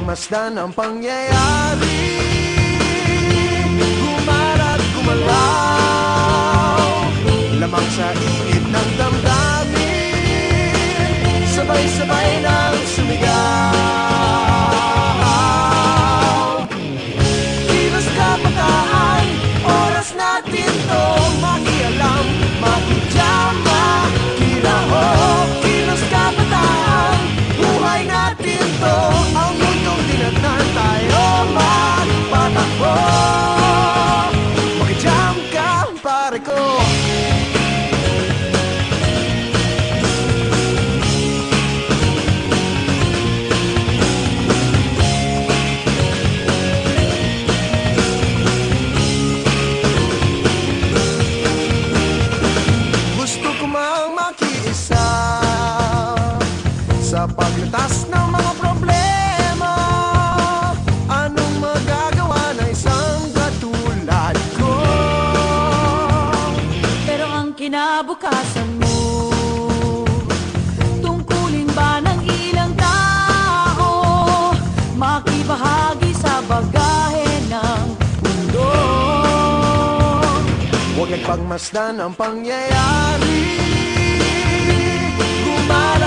pagmasdan ang pangyayari, gumarat gumalaw, lamang sa init ng damdamin, sabay-sabay nang sumigaw. Kilos kabataan, oras natin to makialam, makijam, makilaho. Kilos kabataan, buhay natin to, ang mundong tinatnan tayo magpatakbo. Makijam ka, pare ko. Sa paglutas ng mga problema, anong magagawa ng isang katulad ko? Pero ang kinabukasan mo, tungkulin ba ng ilang tao makibahagi sa bagahe ng mundo? Huwag nagpagmasdan ang pangyayari, gumarat